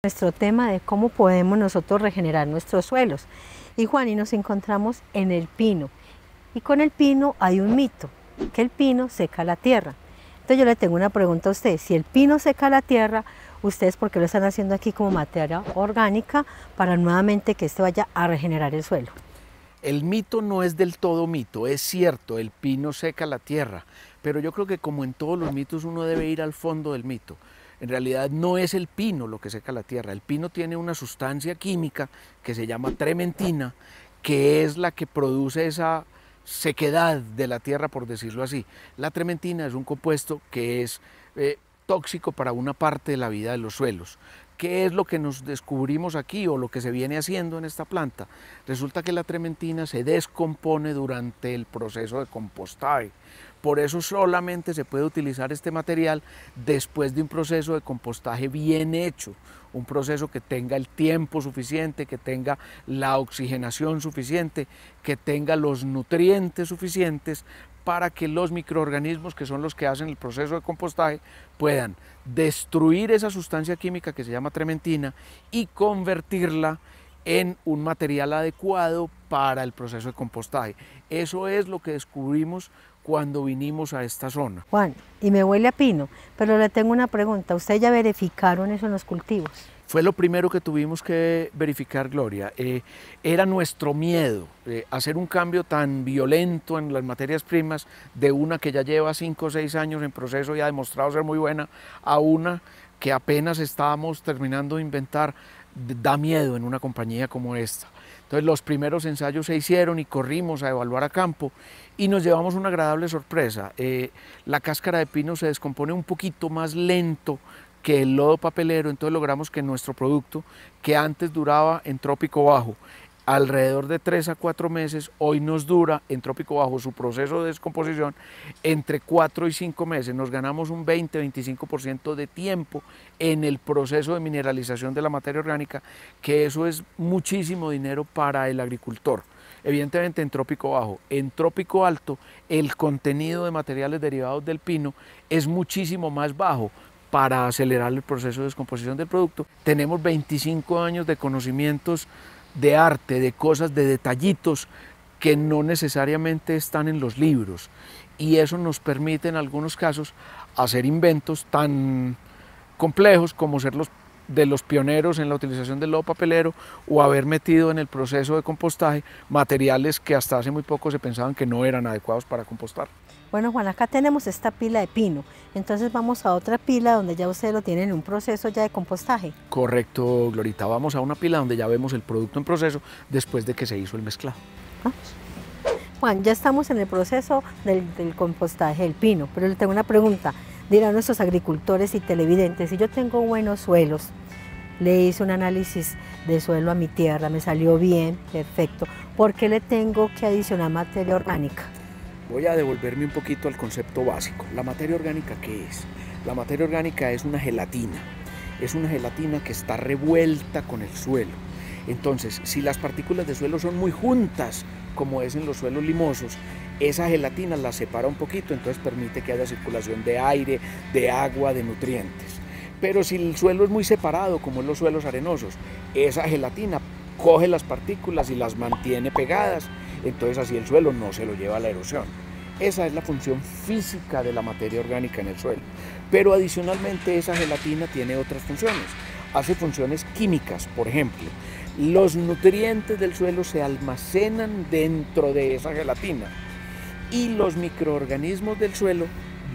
nuestro tema de cómo podemos nosotros regenerar nuestros suelos. Y Juan, y nos encontramos en el pino. Y con el pino hay un mito, que el pino seca la tierra. Entonces yo le tengo una pregunta a usted, si el pino seca la tierra, ¿ustedes por qué lo están haciendo aquí como materia orgánica para nuevamente que este vaya a regenerar el suelo? El mito no es del todo mito, es cierto, el pino seca la tierra, pero yo creo que como en todos los mitos uno debe ir al fondo del mito. En realidad no es el pino lo que seca la tierra, el pino tiene una sustancia química que se llama trementina, que es la que produce esa sequedad de la tierra, por decirlo así. La trementina es un compuesto que es tóxico para una parte de la vida de los suelos. ¿Qué es lo que nos descubrimos aquí o lo que se viene haciendo en esta planta? Resulta que la trementina se descompone durante el proceso de compostaje. Por eso solamente se puede utilizar este material después de un proceso de compostaje bien hecho, un proceso que tenga el tiempo suficiente, que tenga la oxigenación suficiente, que tenga los nutrientes suficientes para que los microorganismos, que son los que hacen el proceso de compostaje, puedan destruir esa sustancia química que se llama trementina y convertirla en un material adecuado para el proceso de compostaje. Eso es lo que descubrimos cuando vinimos a esta zona. Juan, y me huele a pino, pero le tengo una pregunta. ¿Ustedes ya verificaron eso en los cultivos? Fue lo primero que tuvimos que verificar, Gloria. Era nuestro miedo hacer un cambio tan violento en las materias primas de una que ya lleva 5 o 6 años en proceso y ha demostrado ser muy buena a una que apenas estábamos terminando de inventar. Da miedo en una compañía como esta. Entonces los primeros ensayos se hicieron y corrimos a evaluar a campo y nos llevamos una agradable sorpresa. La cáscara de pino se descompone un poquito más lento que el lodo papelero, entonces logramos que nuestro producto, que antes duraba en trópico bajo alrededor de 3 a 4 meses, hoy nos dura en trópico bajo su proceso de descomposición entre 4 y 5 meses. Nos ganamos un 20-25% de tiempo en el proceso de mineralización de la materia orgánica, que eso es muchísimo dinero para el agricultor. Evidentemente en trópico bajo. En trópico alto el contenido de materiales derivados del pino es muchísimo más bajo. Para acelerar el proceso de descomposición del producto tenemos 25 años de conocimientos de arte, de cosas, de detallitos que no necesariamente están en los libros, y eso nos permite en algunos casos hacer inventos tan complejos como ser de los pioneros en la utilización del lodo papelero o haber metido en el proceso de compostaje materiales que hasta hace muy poco se pensaban que no eran adecuados para compostar. Bueno, Juan, acá tenemos esta pila de pino, entonces vamos a otra pila donde ya ustedes lo tienen en un proceso ya de compostaje. Correcto, Glorita, vamos a una pila donde ya vemos el producto en proceso después de que se hizo el mezclado. Juan, ya estamos en el proceso del compostaje del pino, pero le tengo una pregunta. Dirán nuestros agricultores y televidentes, si yo tengo buenos suelos, le hice un análisis de suelo a mi tierra, me salió bien, perfecto, ¿por qué le tengo que adicionar materia orgánica? Voy a devolverme un poquito al concepto básico. ¿La materia orgánica qué es? La materia orgánica es una gelatina. Es una gelatina que está revuelta con el suelo. Entonces, si las partículas de suelo son muy juntas, como es en los suelos limosos, esa gelatina la separa un poquito, entonces permite que haya circulación de aire, de agua, de nutrientes. Pero si el suelo es muy separado, como en los suelos arenosos, esa gelatina coge las partículas y las mantiene pegadas, entonces así el suelo no se lo lleva a la erosión. Esa es la función física de la materia orgánica en el suelo. Pero adicionalmente esa gelatina tiene otras funciones. Hace funciones químicas, por ejemplo. Los nutrientes del suelo se almacenan dentro de esa gelatina y los microorganismos del suelo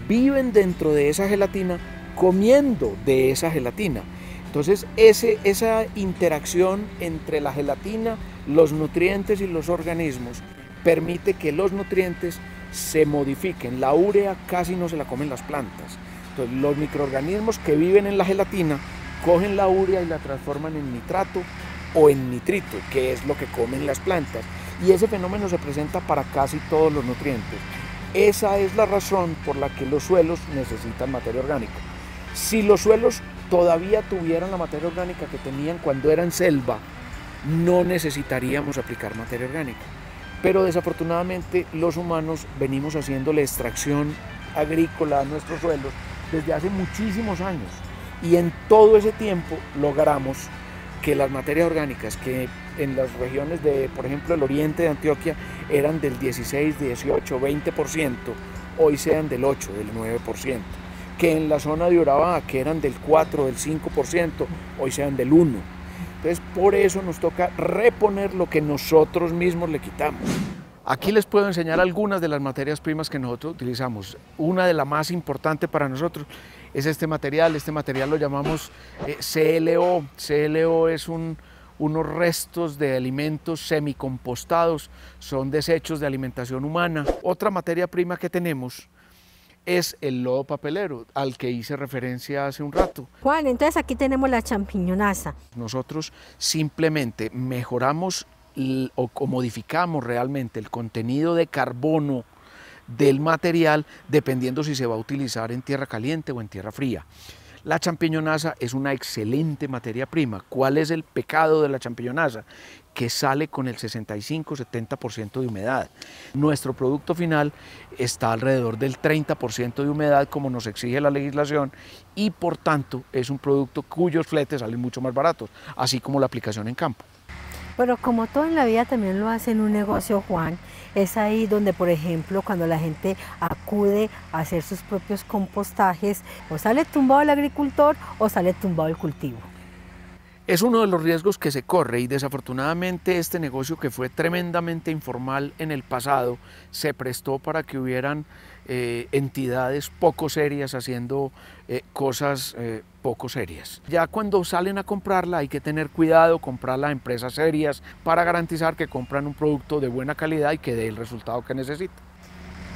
viven dentro de esa gelatina comiendo de esa gelatina. Entonces esa interacción entre la gelatina, los nutrientes y los organismos permite que los nutrientes se modifiquen. La urea casi no se la comen las plantas. Entonces los microorganismos que viven en la gelatina cogen la urea y la transforman en nitrato o en nitrito, que es lo que comen las plantas. Y ese fenómeno se presenta para casi todos los nutrientes. Esa es la razón por la que los suelos necesitan materia orgánica. Si los suelos todavía tuvieran la materia orgánica que tenían cuando eran selva, no necesitaríamos aplicar materia orgánica. Pero desafortunadamente los humanos venimos haciéndole extracción agrícola a nuestros suelos desde hace muchísimos años Y en todo ese tiempo logramos que las materias orgánicas que en las regiones de, por ejemplo, el oriente de Antioquia eran del 16, 18, 20%, hoy sean del 8, del 9%. Que en la zona de Urabá, que eran del 4, del 5%, hoy sean del 1%. Entonces, por eso nos toca reponer lo que nosotros mismos le quitamos. Aquí les puedo enseñar algunas de las materias primas que nosotros utilizamos. Una de las más importantes para nosotros es este material lo llamamos CLO. CLO es unos restos de alimentos semicompostados, son desechos de alimentación humana. Otra materia prima que tenemos es el lodo papelero, al que hice referencia hace un rato. Juan, entonces aquí tenemos la champiñonaza. Nosotros simplemente mejoramos o modificamos realmente el contenido de carbono del material dependiendo si se va a utilizar en tierra caliente o en tierra fría. La champiñonaza es una excelente materia prima. ¿Cuál es el pecado de la champiñonaza? Que sale con el 65-70% de humedad. Nuestro producto final está alrededor del 30% de humedad, como nos exige la legislación, y por tanto es un producto cuyos fletes salen mucho más baratos, así como la aplicación en campo. Pero como todo en la vida también lo hace en un negocio, Juan, es ahí donde, por ejemplo, cuando la gente acude a hacer sus propios compostajes, o sale tumbado el agricultor o sale tumbado el cultivo. Es uno de los riesgos que se corre y desafortunadamente este negocio, que fue tremendamente informal en el pasado, se prestó para que hubieran entidades poco serias haciendo cosas poco serias. Ya cuando salen a comprarla hay que tener cuidado, comprarla a empresas serias para garantizar que compran un producto de buena calidad y que dé el resultado que necesita.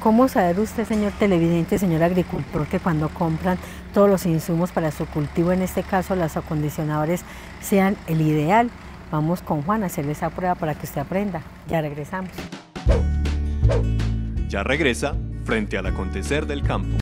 ¿Cómo saber usted, señor televidente, señor agricultor, que cuando compran todos los insumos para su cultivo, en este caso los acondicionadores, sean el ideal? Vamos con Juan a hacerle esa prueba para que usted aprenda. Ya regresamos. Ya regresa Frente al acontecer del campo.